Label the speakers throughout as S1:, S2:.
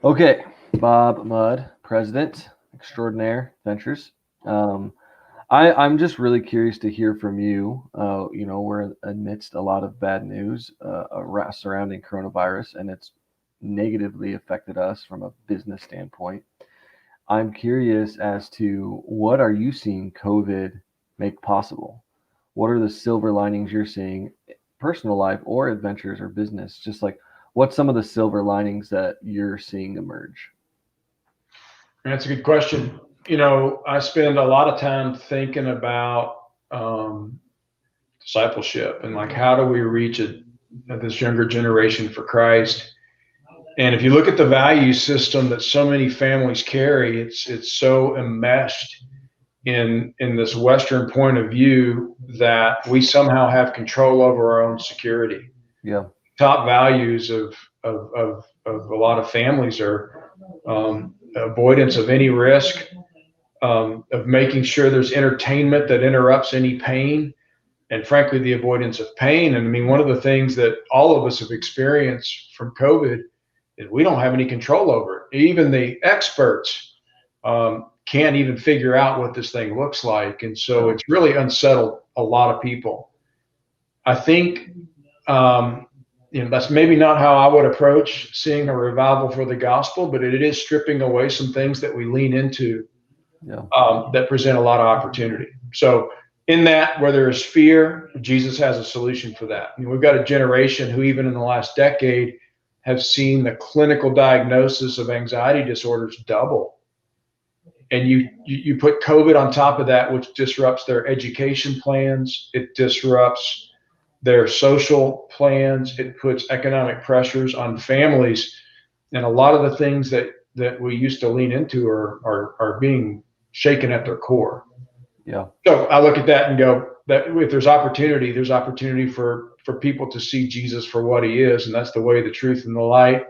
S1: Okay, Bob Mudd, President Extraordinaire Ventures. Um, I'm just really curious to hear from you. We're amidst a lot of bad news surrounding coronavirus, and it's negatively affected us from a business standpoint. I'm curious as to what are you seeing COVID make possible? What are the silver linings you're seeing, personal life or adventures or business? Just like what's some of the silver linings that you're seeing emerge?
S2: That's a good question. I spend a lot of time thinking about discipleship and like how do we reach this younger generation for Christ. And if you look at the value system that so many families carry, it's so enmeshed in this Western point of view that we somehow have control over our own security.
S1: Yeah,
S2: Top values of a lot of families are avoidance of any risk, of making sure there's entertainment that interrupts any pain, and frankly, the avoidance of pain. And I mean, one of the things that all of us have experienced from COVID is we don't have any control over it. Even the experts can't even figure out what this thing looks like. And so
S1: yeah,
S2: it's really unsettled a lot of people. I think um, that's maybe not how I would approach seeing a revival for the gospel, but it is stripping away some things that we lean into
S1: yeah,
S2: that present a lot of opportunity. So, in that, where there is fear, Jesus has a solution for that. We've got a generation who, even in the last decade, have seen the clinical diagnosis of anxiety disorders double. And you put COVID on top of that, which disrupts their education plans, it disrupts their social plans, it puts economic pressures on families, and a lot of the things that we used to lean into are being shaken at their core.
S1: yeah.
S2: So I look at that and go that if there's opportunity for people to see Jesus for what he is, and that's the way, the truth, and the light.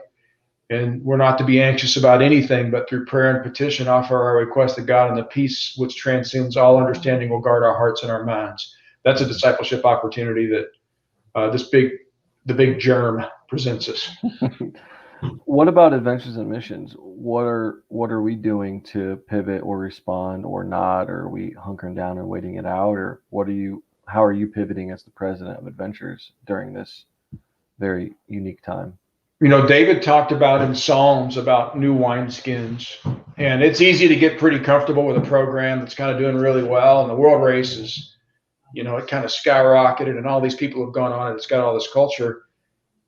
S2: And we're not to be anxious about anything, but through prayer and petition, offer our request to God, and the peace which transcends all understanding will guard our hearts and our minds. That's a discipleship opportunity that the big germ presents us.
S1: What about adventures and missions? What are we doing to pivot or respond or not? Or are we hunkering down and waiting it out? Or how are you pivoting as the president of Adventures during this very unique time?
S2: David talked about in Psalms about new wineskins, and it's easy to get pretty comfortable with a program that's kind of doing really well, and the world race is, it kind of skyrocketed, and all these people have gone on, and it's got all this culture.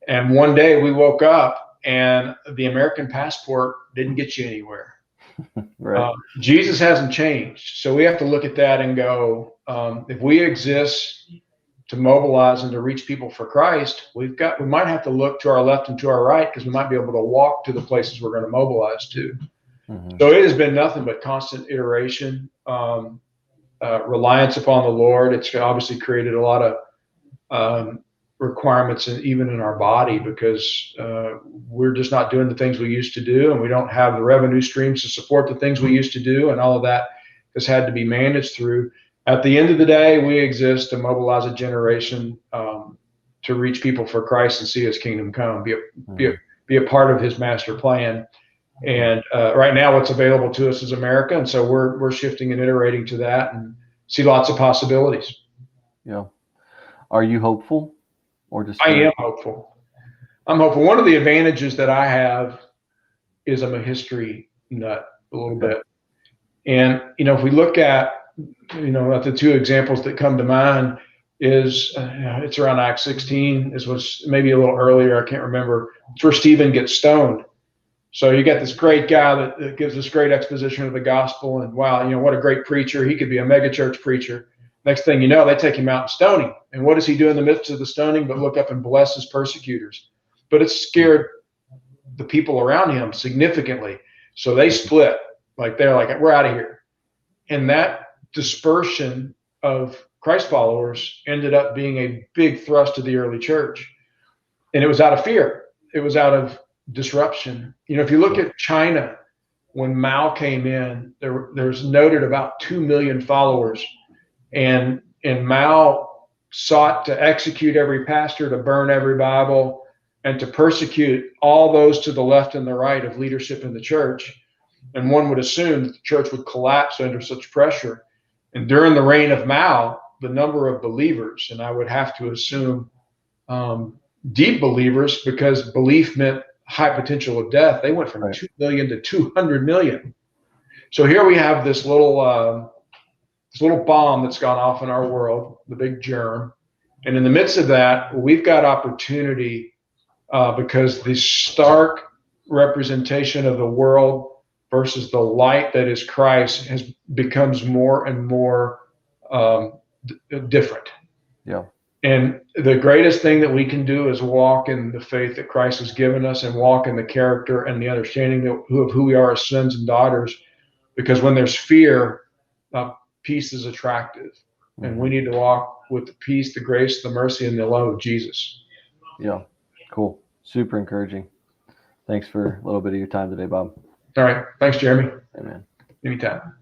S2: And one day we woke up, and the American passport didn't get you anywhere.
S1: Right.
S2: Jesus hasn't changed, so we have to look at that and go, if we exist to mobilize and to reach people for Christ, we might have to look to our left and to our right, because we might be able to walk to the places we're going to mobilize to.
S1: Hmm.
S2: So it has been nothing but constant iteration, reliance upon the Lord. It's obviously created a lot of requirements, even in our body, because we're just not doing the things we used to do, and we don't have the revenue streams to support the things we used to do, and all of that has had to be managed through. At the end of the day, we exist to mobilize a generation, to reach people for Christ and see his kingdom come, be a,
S1: Hmm.
S2: be a part of his master plan. And right now, what's available to us is America, and so we're shifting and iterating to that, and see lots of possibilities.
S1: Yeah. Are you hopeful or
S2: I am
S1: discouraged?
S2: hopeful. I'm hopeful. One of the advantages that I have is I'm a history nut a little
S1: Okay.
S2: bit. And, if we look at the two examples that come to mind is it's around Acts 16. This was maybe a little earlier. I can't remember. It's where Stephen gets stoned. So you got this great guy that gives this great exposition of the gospel, and wow, what a great preacher. He could be a megachurch preacher. Next thing you know, they take him out and stone him. And what does he do in the midst of the stoning but look up and bless his persecutors? But it scared the people around him significantly. So they split. Like they're like, we're out of here. And that dispersion of Christ followers ended up being a big thrust of the early church. And it was out of fear. It was out of disruption. If you look at China, when Mao came in, there's noted about 2 million followers. And Mao sought to execute every pastor, to burn every Bible, and to persecute all those to the left and the right of leadership in the church. And one would assume that the church would collapse under such pressure. And during the reign of Mao, the number of believers, and I would have to assume deep believers, because belief meant high potential of death, they went from
S1: Right.
S2: 2 million to 200 million. So here we have this little bomb that's gone off in our world, the big germ. And in the midst of that, we've got opportunity because the stark representation of the world versus the light that is Christ becomes more and more different.
S1: Yeah.
S2: And the greatest thing that we can do is walk in the faith that Christ has given us, and walk in the character and the understanding of who we are as sons and daughters. Because when there's fear, peace is attractive. And we need to walk with the peace, the grace, the mercy, and the love of Jesus.
S1: Yeah. Cool. Super encouraging. Thanks for a little bit of your time today, Bob.
S2: All right. Thanks, Jeremy.
S1: Amen.
S2: Anytime.